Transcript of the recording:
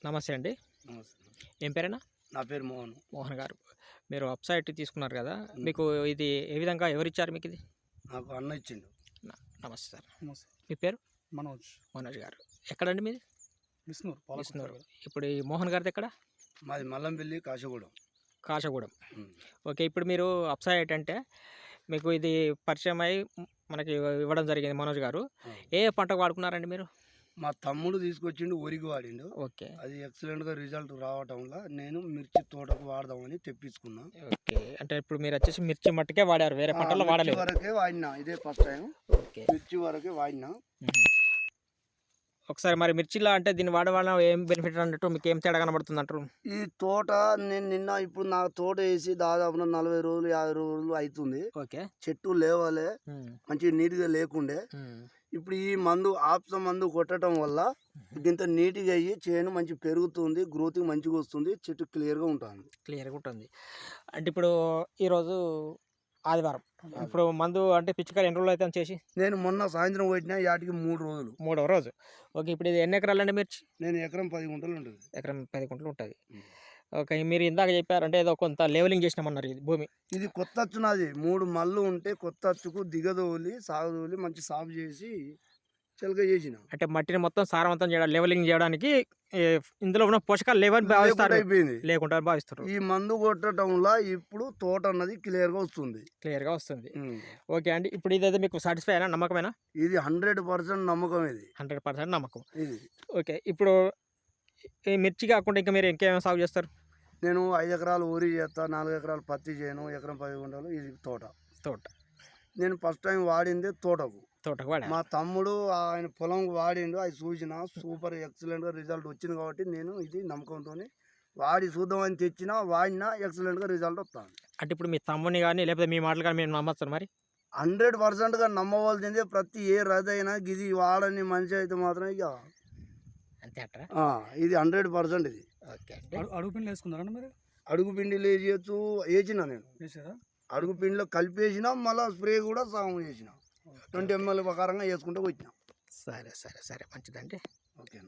నమస్తే అండి. నమస్తే. ఏం పేరేనా? నా పేరు మోహన్. మోహన్ గారు. మీరు వెబ్‌సైట్ తీసుకున్నారు గదా! హ్మ్. మీకు ఇది ఏ విధంగా ఎవరిచ్చారు మీకిది? నాకు అన్న ఇచ్చిండు. నమస్తే సార్. నమస్తే. మీ పేరు? మనోజ్. మనోజ్ గారు. ఎక్కడండి మీది? బిస్నూర్ బిస్నూరు. ఇప్పుడు ఈ మోహన్ గారిది ఎక్కడ? మాది మల్లంపల్లి కాశగూడెం. కాశగూడెం. హ్మ్. ఓకే. ఇప్పుడు మీరు వెబ్‌సైట్ అంటే మీకు ఇది పరిచయమై మనకి ఇవ్వడం జరిగింది మనోజ్ గారు. ఆ. ఏ పంటకు వాడుకున్నారండి మీరు? మా తమ్ముడు తీసుకొచ్చిండు, వరికి వాడిండు. ఓకే. అది ఎక్సలెంట్‌గా రిజల్ట్ రావటంలా నేను మిర్చి తోటకు వాడదామని తెప్పించుకున్నా. ఓకే. అంటే ఇప్పుడు మీరొచ్చేసి మిర్చి మట్టుకే వాడారు. వేరే పంటల్లో మిర్చి వాడలేదు. వరకే వాడినా. ఇదే ఫస్ట్ టైం. ఓకే. మిర్చి వరకే వాడినా. హుహు. ఒకసారి మరి మిర్చిలో అంటే దీన్ని వాడడం వల్ల ఏం బెనిఫిట్ అన్నట్టు మీకేం తేడా కనబడుతుందంటారు? ఈ తోట నేను నిన్న ఇప్పుడు నా తోట వేసి దాదాపున 40 రోజులు, 50 రోజులు అయితుంది. ఓకే. చెట్టు లేవలే, హ్మ్. మంచిగా నీట్‌గా లేకుండే. హ్మ్. ఇప్పుడు ఈ మందు ఆప్స మందు కొట్టడం వల్ల ఇంత నీట్‌గా అయ్యి చేను మంచి పెరుగుతుంది, గ్రోతింగ్ మంచిగా వస్తుంది, చెట్టు క్లియర్‌గా ఉంటుంది. క్లియర్‌గా ఉంటుంది. అంటే ఇప్పుడు ఈరోజు ఆదివారం. ఇప్పుడు మందు అంటే పిచికారి ఎన్ని రోజులైతుంది చేసి? నేను మొన్న సాయంత్రం కొట్టినా, యాటికి 3 రోజులు. మూడవ రోజు. ఓకే. ఇప్పుడు ఇది ఎన్ని ఎకరాలండి మిర్చి? నేను ఎకరం 10 గుంటలు ఉంటుంది. ఎకరం 10 గుంటలు ఉంటది. హ్మ్. ఓకే. మీరు ఇందాక చెప్పారు అంటే ఏదో కొంత లెవెలింగ్ చేసినామన్నారు ఇది భూమి. ఇది కొత్త అచ్చు నాది. 3 మళ్ళు ఉంటే కొత్త అచ్చుకు దిగదోలి, సాగదోలి మంచి సాగు చేసి చిలక చేసిన. అంటే మట్టిని మొత్తం సారవంతం చేయడం లెవెలింగ్ చేయడానికి ఇందులో ఉన్న పోషకాలు లేవని లేకుండా భావిస్తారు. అయిపోయింది. లేకుండా భావిస్తారు. ఈ మందు కొట్టడంలో ఇప్పుడు తోట అన్నది క్లియర్‌గా వస్తుంది. క్లియర్‌గా వస్తుంది. హ్మ్. ఓకే అండి. ఇప్పుడు ఇదైతే మీకు సాటిస్ఫై అయినా నమ్మకమేనా? ఇది 100% నమ్మకం ఇది. 100% నమ్మకం. ఇది. ఓకే. ఇప్పుడు ఈ మిర్చి కాకుండా ఇంకా మీరు ఇంకేమైనా సాగు చేస్తారు? నేను 5 ఎకరాలు వరి చేస్తా, 4 ఎకరాలు పత్తి చేయను, ఎకరం 10 గుంటలు ఇది తోట. తోట. నేను ఫస్ట్ టైం వాడిందే తోటకు. తోటకు వాడారు. మా తమ్ముడు ఆయన పొలంకు వాడిండు, అది చూసిన సూపర్ ఎక్సలెంట్‌గా రిజల్ట్ వచ్చింది కాబట్టి నేను ఇది నమ్మకంతోని వాడి చూద్దామని తెచ్చినా, వాడినా ఎక్సలెంట్‌గా రిజల్ట్ వస్తుంది. అంటే ఇప్పుడు మీ తమ్ముని గాని లేకపోతే మీ మాటలు గాని మీరు నమ్మొచ్చా మరి? 100%గా నమ్మవలసిందే. ప్రతి ఏ రైతైనా గిది వాడని మనిషి అయితే మాత్రం ఇక అంతే అంటారా? ఇది 100% ఇది. ఓకే అండి. అడుగు పిండి వేసుకున్నారండి మీరు? అడుగు పిండిలు వేయచ్చు, వేసిన నేను. వేసారా? అడుగు పిండిలో కలిపేసిన, మళ్ళీ స్ప్రే కూడా సాగు చేసిన. 20 ml ప్రకారంగా వేసుకుంటూ వచ్చిన. సరే సరే సరే మంచిదండి. ఓకే.